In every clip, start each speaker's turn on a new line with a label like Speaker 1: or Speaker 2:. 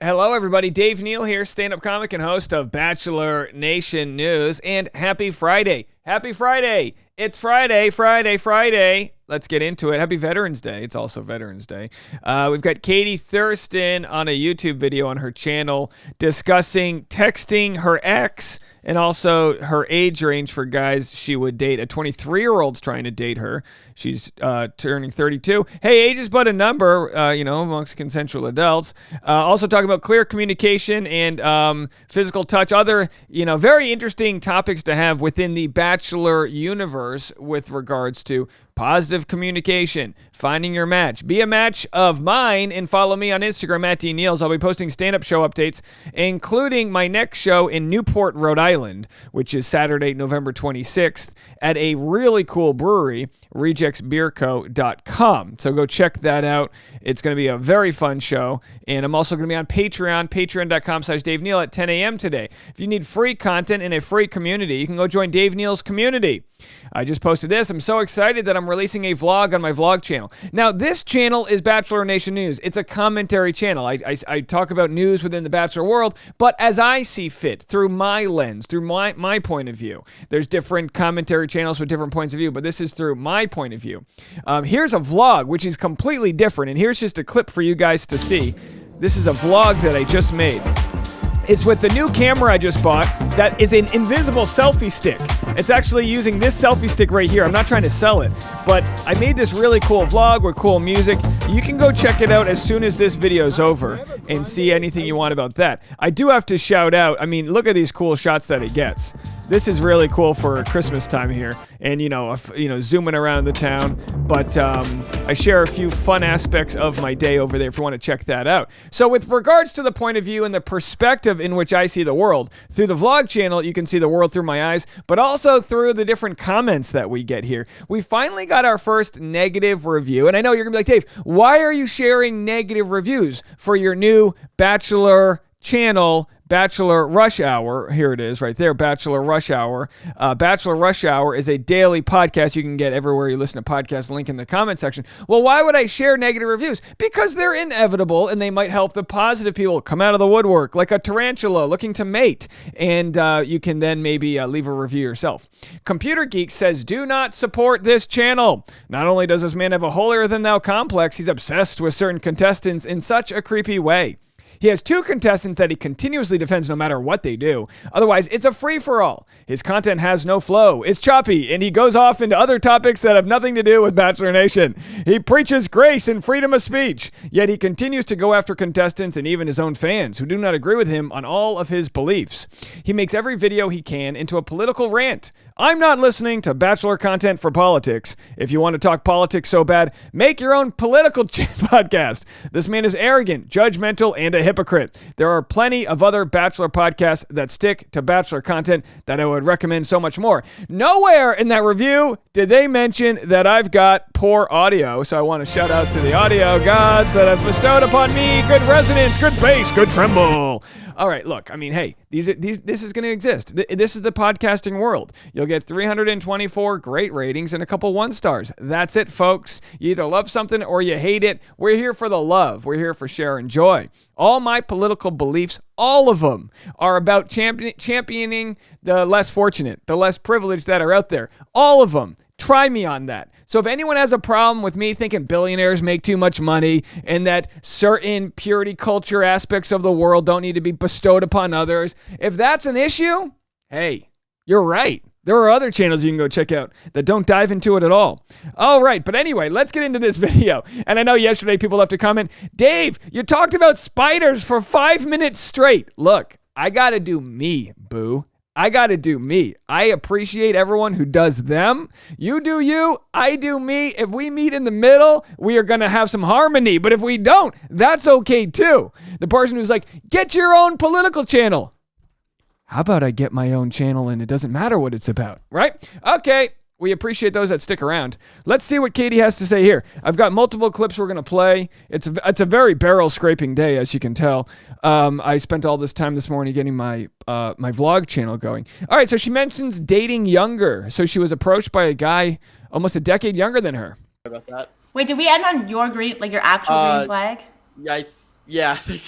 Speaker 1: Hello, everybody. Dave Neal here, stand-up comic and host of Bachelor Nation News. And happy Friday. Happy Friday. It's Friday, Friday, Friday. Let's get into it. Happy Veterans Day. It's also Veterans Day. We've got Katie Thurston on a YouTube video on her channel discussing texting her ex and also her age range for guys she would date. A 23-year-old's trying to date her. She's turning 32. Hey, age is but a number, amongst consensual adults. Also talking about clear communication and physical touch. Other, very interesting topics to have within the Bachelor universe with regards to positive communication, finding your match. Be a match of mine and follow me on Instagram at DNeals. I'll be posting stand-up show updates, including my next show in Newport, Rhode Island, which is Saturday, November 26th at a really cool brewery, rejectsbeerco.com. So go check that out. It's going to be a very fun show. And I'm also going to be on Patreon, patreon.com/Dave Neal at 10 a.m. today. If you need free content in a free community, you can go join Dave Neal's community. I just posted this. I'm so excited that I'm releasing a vlog on my vlog channel. Now, this channel is Bachelor Nation News. It's a commentary channel. I talk about news within the Bachelor world, but as I see fit, through my lens, through my point of view. There's different commentary channels with different points of view, but this is through my point of view. Here's a vlog, which is completely different, and here's just a clip for you guys to see. This is a vlog that I just made. It's with the new camera I just bought that is an invisible selfie stick. It's actually using this selfie stick right here. I'm not trying to sell it, but I made this really cool vlog with cool music. You can go check it out as soon as this video is over and see anything you want about that. I do have to shout out, look at these cool shots that it gets. This is really cool for Christmas time here, and zooming around the town. But I share a few fun aspects of my day over there if you want to check that out. So with regards to the point of view and the perspective in which I see the world, through the vlog channel, you can see the world through my eyes, but also through the different comments that we get here. We finally got our first negative review, and I know you're gonna be like, Dave, why are you sharing negative reviews for your new Bachelor channel? Bachelor Rush Hour, here it is right there, Bachelor Rush Hour. Bachelor Rush Hour is a daily podcast you can get everywhere you listen to podcasts, link in the comment section. Well, why would I share negative reviews? Because they're inevitable and they might help the positive people come out of the woodwork, like a tarantula looking to mate, and you can then maybe leave a review yourself. Computer Geek says, do not support this channel. Not only does this man have a holier-than-thou complex, he's obsessed with certain contestants in such a creepy way. He has two contestants that he continuously defends no matter what they do. Otherwise, it's a free-for-all. His content has no flow. It's choppy, and he goes off into other topics that have nothing to do with Bachelor Nation. He preaches grace and freedom of speech, yet he continues to go after contestants and even his own fans who do not agree with him on all of his beliefs. He makes every video he can into a political rant. I'm not listening to Bachelor content for politics. If you want to talk politics so bad, make your own political podcast. This man is arrogant, judgmental, and a hypocrite. There are plenty of other Bachelor podcasts that stick to Bachelor content that I would recommend so much more. Nowhere in that review did they mention that I've got poor audio, so I want to shout out to the audio gods that have bestowed upon me good resonance, good bass, good tremble. All right, look, hey, this is going to exist. This is the podcasting world. You'll get 324 great ratings and a couple 1-stars. That's it, folks. You either love something or you hate it. We're here for the love. We're here for share and joy. All my political beliefs, all of them, are about championing the less fortunate, the less privileged that are out there. All of them. Try me on that. So if anyone has a problem with me thinking billionaires make too much money and that certain purity culture aspects of the world don't need to be bestowed upon others, if that's an issue, hey, you're right. There are other channels you can go check out that don't dive into it at all. All right, but anyway, let's get into this video. And I know yesterday people left a comment, Dave, you talked about spiders for 5 minutes straight. Look, I gotta do me, boo. I got to do me. I appreciate everyone who does them. You do you, I do me. If we meet in the middle, we are going to have some harmony. But if we don't, that's okay too. The person who's like, get your own political channel. How about I get my own channel and it doesn't matter what it's about, right? Okay. We appreciate those that stick around. Let's see what Katie has to say here. I've got multiple clips we're going to play. It's a very barrel-scraping day, as you can tell. I spent all this time this morning getting my vlog channel going. All right, so she mentions dating younger. So she was approached by a guy almost a decade younger than her.
Speaker 2: About that.
Speaker 3: Wait, did we end on your green, like your actual green flag?
Speaker 2: Yeah, I think.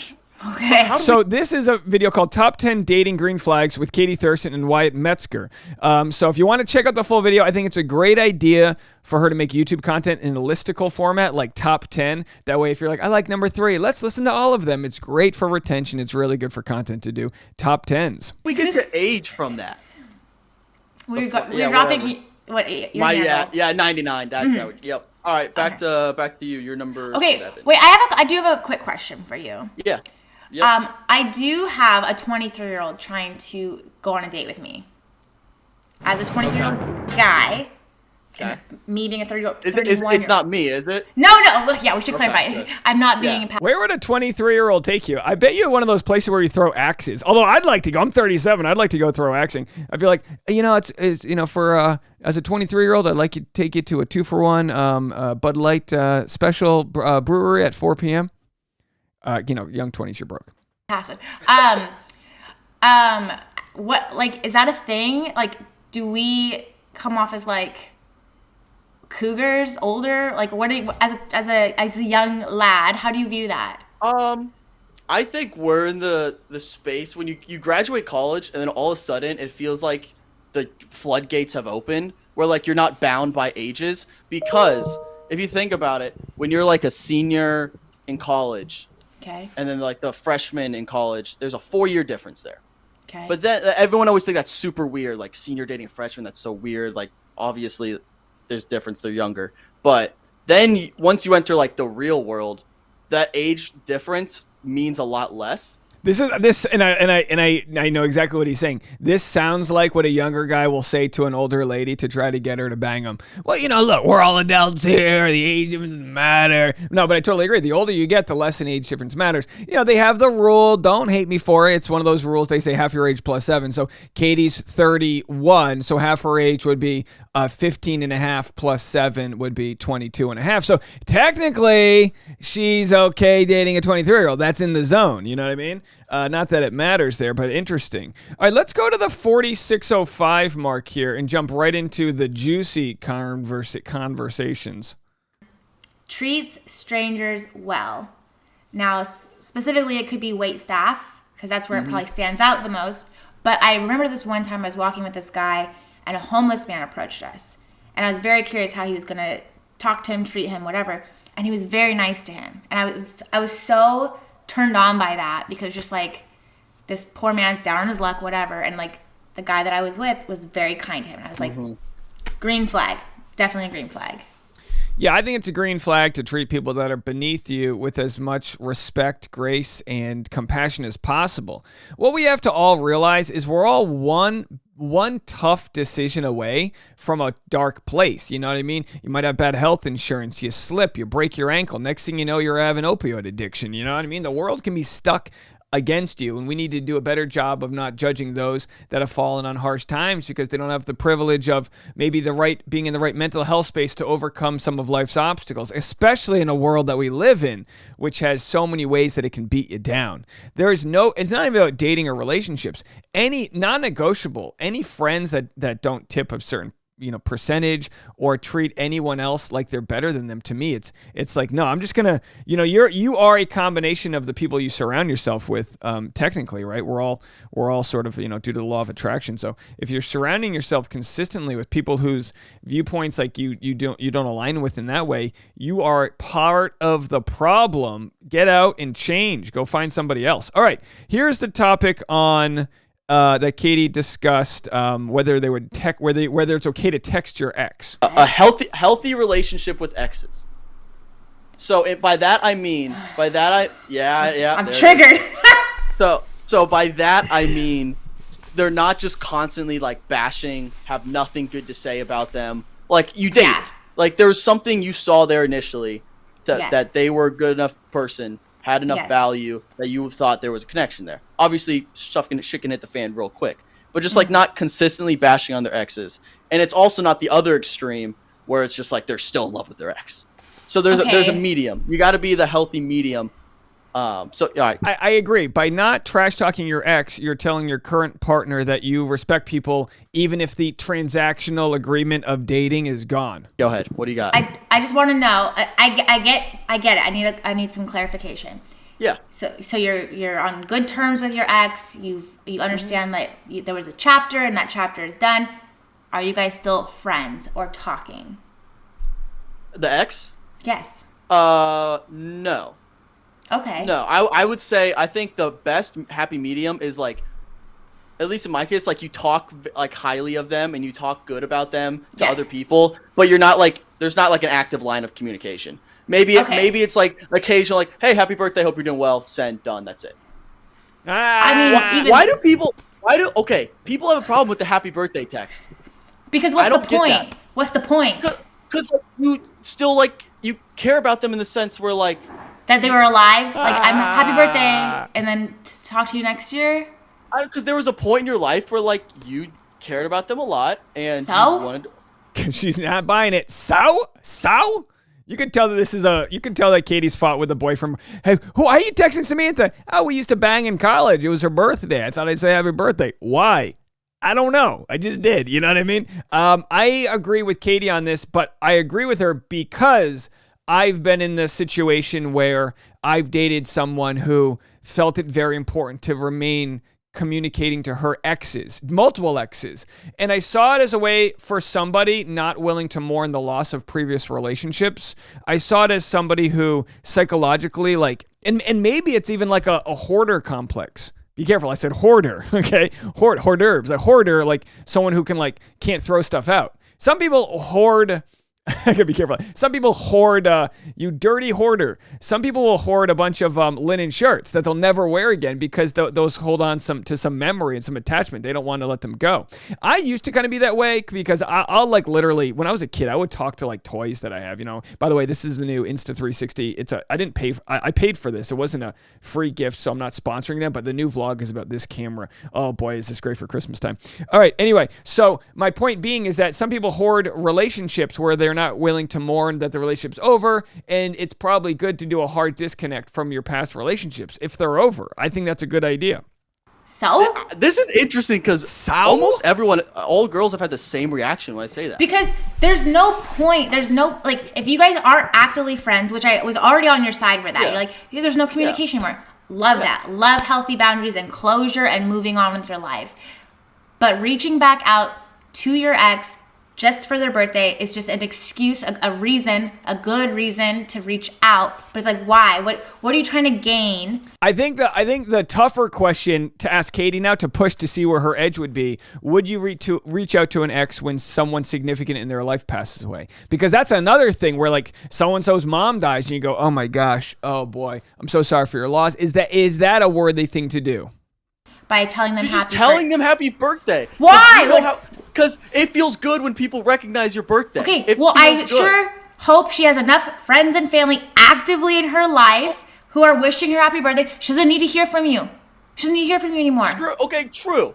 Speaker 2: Okay.
Speaker 1: So this is a video called Top 10 Dating Green Flags with Katie Thurston and Wyatt Metzger. So if you want to check out the full video, I think it's a great idea for her to make YouTube content in a listicle format, like top 10. That way, if you're like, I like number 3, let's listen to all of them. It's great for retention. It's really good for content to do. Top 10s.
Speaker 3: We get the age from that.
Speaker 2: We're dropping what?
Speaker 3: Yeah, 99. That's how. Yep. All right, back to you. You're number 7.
Speaker 2: Wait, I do have a quick question for you.
Speaker 3: Yeah. Yep.
Speaker 2: I do have a 23-year-old trying to go on a date with me. As a 23-year-old guy, and me being a 30-year-old.
Speaker 3: It's not me, is it?
Speaker 2: No. Look, yeah, we should clarify.
Speaker 3: Good.
Speaker 2: I'm not being.
Speaker 1: Where would a 23-year-old take you? I bet you one of those places where you throw axes. Although I'd like to go. I'm 37. I'd like to go throw axing. I'd be like, it's for as a 23-year-old, I'd like to take you to a 2-for-1 Bud Light special brewery at 4 p.m. Young 20s, you're broke.
Speaker 2: Pass it. What, like, is that a thing? Like, do we come off as like cougars, older? Like, what do you, as a young lad, how do you view that?
Speaker 3: I think we're in the space when you graduate college and then all of a sudden it feels like the floodgates have opened where like you're not bound by ages, because if you think about it, when you're like a senior in college,
Speaker 2: okay,
Speaker 3: and then like the freshman in college, there's a 4-year difference there.
Speaker 2: Okay.
Speaker 3: But then everyone always think that's super weird, like senior dating a freshman, that's so weird. Like obviously there's difference, they're younger. But then once you enter like the real world, that age difference means a lot less. I know exactly what he's saying. This sounds like what a younger guy will say to an older lady to try to get her to bang him. Well, look, we're all adults here. The age difference doesn't matter. No, but I totally agree. The older you get, the less an age difference matters. They have the rule. Don't hate me for it. It's one of those rules. They say half your age plus 7. So Katie's 31. So half her age would be 15 and a half plus 7 would be 22 and a half. So technically, she's okay dating a 23-year-old. That's in the zone. You know what I mean? Not that it matters there, but interesting. All right, let's go to the 46:05 mark here and jump right into the juicy conversations.
Speaker 2: Treats strangers well. Now, specifically, it could be wait staff, because that's where it probably stands out the most. But I remember this one time I was walking with this guy, and a homeless man approached us. And I was very curious how he was going to talk to him, treat him, whatever. And he was very nice to him. And I was so turned on by that, because just like this poor man's down on his luck, whatever, and like the guy that I was with was very kind to him, and I was like, green flag, definitely a green flag.
Speaker 1: Yeah, I think it's a green flag to treat people that are beneath you with as much respect, grace, and compassion as possible. What we have to all realize is we're all one tough decision away from a dark place. You know what I mean? You might have bad health insurance, you slip, you break your ankle. Next thing you know, you're having opioid addiction. You know what I mean? The world can be stuck against you, and we need to do a better job of not judging those that have fallen on harsh times because they don't have the privilege of maybe being in the right mental health space to overcome some of life's obstacles, especially in a world that we live in, which has so many ways that it can beat you down. It's not even about dating or relationships. Any non-negotiable, any friends that don't tip a certain percentage or treat anyone else like they're better than them, to me it's like, no, I'm just gonna, you are a combination of the people you surround yourself with, technically, right? We're all sort of, due to the law of attraction. So if you're surrounding yourself consistently with people whose viewpoints like you don't align with in that way, you are part of the problem. Get out and change. Go find somebody else. All right, here's the topic on that Katie discussed, whether it's okay to text your ex.
Speaker 3: A healthy relationship with exes. So by that I mean, I'm
Speaker 2: triggered.
Speaker 3: So by that I mean, they're not just constantly like bashing, have nothing good to say about them. Like you dated, like there was something you saw there initially that they were a good enough person, had enough value that you thought there was a connection there. Obviously, shit can hit the fan real quick. But just like not consistently bashing on their exes. And it's also not the other extreme where it's just like they're still in love with their ex. So there's a medium. You got to be the healthy medium. All right.
Speaker 1: I agree. By not trash talking your ex, you're telling your current partner that you respect people even if the transactional agreement of dating is gone.
Speaker 3: Go ahead. What do you got?
Speaker 2: I just want to know. I get it. I need some clarification.
Speaker 4: Yeah.
Speaker 2: So you're on good terms with your ex. You understand that there was a chapter and that chapter is done. Are you guys still friends or talking?
Speaker 4: The ex?
Speaker 2: Yes.
Speaker 4: No.
Speaker 2: Okay.
Speaker 4: No, I would say I think the best happy medium is like, at least in my case, like you talk like highly of them and you talk good about them to other people, but you're not like, there's not like an active line of communication. Maybe it's like occasional, like, hey, happy birthday, hope you're doing well, send, done, that's it.
Speaker 2: I mean,
Speaker 4: People have a problem with the happy birthday text.
Speaker 2: Because what's the point? What's the point?
Speaker 4: Because like, you still like, you care about them in the sense where like,
Speaker 2: that they were alive, like I'm happy birthday, and then talk to you next year.
Speaker 4: Because there was a point in your life where like you cared about them a lot, and you wanted.
Speaker 3: She's not buying it. So you can tell that you can tell that Katie's fought with a boyfriend. Hey, why are you texting Samantha? Oh, we used to bang in college. It was her birthday. I thought I'd say happy birthday. Why? I don't know. I just did. You know what I mean? I agree with Katie on this, but I agree with her because I've been in the situation where I've dated someone who felt it very important to remain communicating to her exes, multiple exes. And I saw it as a way for somebody not willing to mourn the loss of previous relationships. I saw it as somebody who psychologically and maybe it's even like a hoarder complex. Be careful. I said hoarder. Okay. Hors d'oeuvres. A hoarder, like someone who can't throw stuff out. Some people hoard. I gotta be careful. Some people hoard, you dirty hoarder. Some people will hoard a bunch of linen shirts that they'll never wear again because those hold on to some memory and some attachment. They don't want to let them go. I used to kind of be that way because I'll like literally, when I was a kid, I would talk to like toys that I have, By the way, this is the new Insta360. I didn't pay, I paid for this. It wasn't a free gift, so I'm not sponsoring them, but the new vlog is about this camera. Oh boy, is this great for Christmas time. All right, anyway, so my point being is that some people hoard relationships where they're not willing to mourn that the relationship's over, and it's probably good to do a hard disconnect from your past relationships if they're over. I think that's a good idea.
Speaker 2: So?
Speaker 4: This is interesting because almost everyone, all girls have had the same reaction when I say that.
Speaker 2: Because there's no point, like, if you guys aren't actively friends, which I was already on your side for that, you're like, there's no communication anymore. Love that. Love healthy boundaries and closure and moving on with your life. But reaching back out to your ex just for their birthday is just an excuse, a reason, a good reason to reach out. But it's like, why? What are you trying to gain?
Speaker 3: I think the tougher question to ask Katie now, to push to see where her edge would be, would you reach out to an ex when someone significant in their life passes away? Because that's another thing where like so-and-so's mom dies and you go, oh my gosh, oh boy, I'm so sorry for your loss. Is that a worthy thing to do?
Speaker 2: By telling them
Speaker 4: them happy birthday.
Speaker 2: Why?
Speaker 4: Because it feels good when people recognize your birthday.
Speaker 2: Okay, I sure hope she has enough friends and family actively in her life who are wishing her happy birthday. She doesn't need to hear from you. She doesn't need to hear from you anymore.
Speaker 4: True.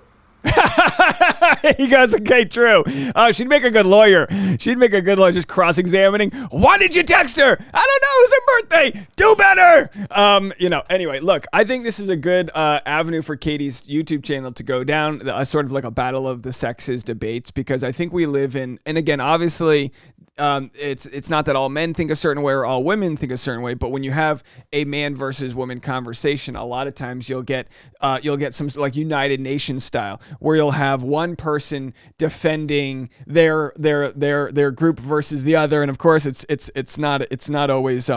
Speaker 3: He goes, okay, true. Oh, she'd make a good lawyer. Just cross-examining. Why did you text her? I don't know. It was her birthday. Do better. Anyway, look, I think this is a good avenue for Katie's YouTube channel to go down, sort of like a battle of the sexes debates, because I think we live in, and again, obviously, it's not that all men think a certain way or all women think a certain way, but when you have a man versus woman conversation, a lot of times you'll get some like United Nations style, where you'll have one person defending their group versus the other, and of course it's not always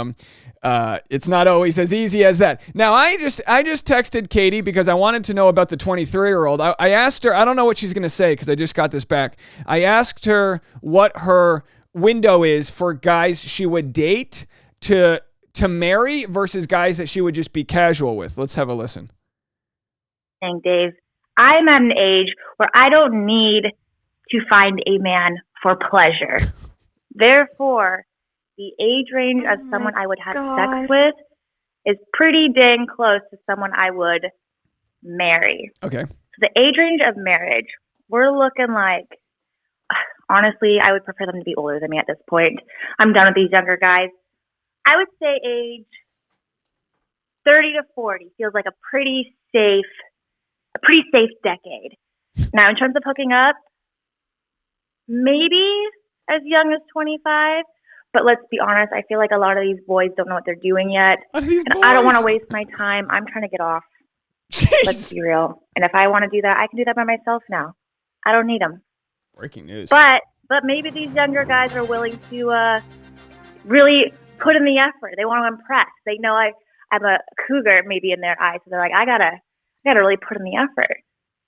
Speaker 3: as easy as that. Now, I just texted Katie because I wanted to know about the 23-year-old. I asked her, I don't know what she's going to say because I just got this back. I asked her what her window is for guys she would date to marry versus guys that she would just be casual with. Let's have a listen.
Speaker 5: Dave, I'm at an age where I don't need to find a man for pleasure. Therefore, the age range of someone I would have sex with is pretty dang close to someone I would marry.
Speaker 3: Okay.
Speaker 5: So the age range of marriage, we're looking like, honestly, I would prefer them to be older than me at this point. I'm done with these younger guys. I would say age 30 to 40 feels like a pretty safe decade. Now, in terms of hooking up, maybe as young as 25, But let's be honest, I feel like a lot of these boys don't know what they're doing yet. And I don't want to waste my time. I'm trying to get off. Let's be real. And if I want to do that, I can do that by myself now. I don't need them.
Speaker 3: Breaking news.
Speaker 5: But maybe these younger guys are willing to really put in the effort. They want to impress. They know I'm a cougar maybe in their eyes. So they're like, I gotta really put in the effort.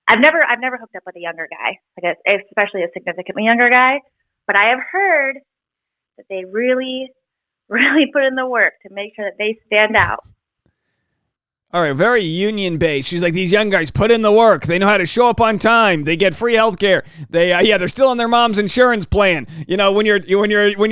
Speaker 5: I've never hooked up with a younger guy, like especially a significantly younger guy. But I have heard that they really, really put in the work to make sure that they stand out.
Speaker 3: All right, very union-based. She's like, these young guys put in the work. They know how to show up on time. They get free health care. They're still on their mom's insurance plan. You know, when you're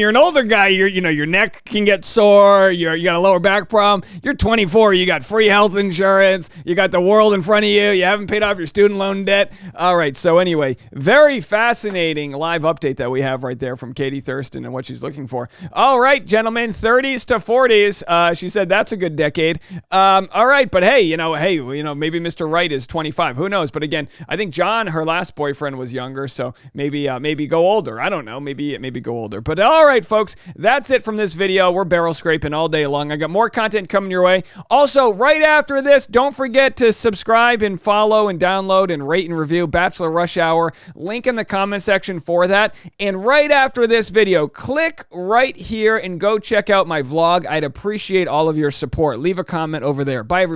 Speaker 3: an older guy, your neck can get sore. You got a lower back problem. You're 24. You got free health insurance. You got the world in front of you. You haven't paid off your student loan debt. All right. So anyway, very fascinating live update that we have right there from Katie Thurston and what she's looking for. All right, gentlemen, 30s to 40s. She said that's a good decade. All right. But hey, maybe Mr. Right is 25. Who knows? But again, I think John, her last boyfriend, was younger, so maybe go older. I don't know. Maybe go older. But all right, folks, that's it from this video. We're barrel scraping all day long. I got more content coming your way. Also, right after this, don't forget to subscribe and follow and download and rate and review Bachelor Rush Hour. Link in the comment section for that. And right after this video, click right here and go check out my vlog. I'd appreciate all of your support. Leave a comment over there. Bye, everybody.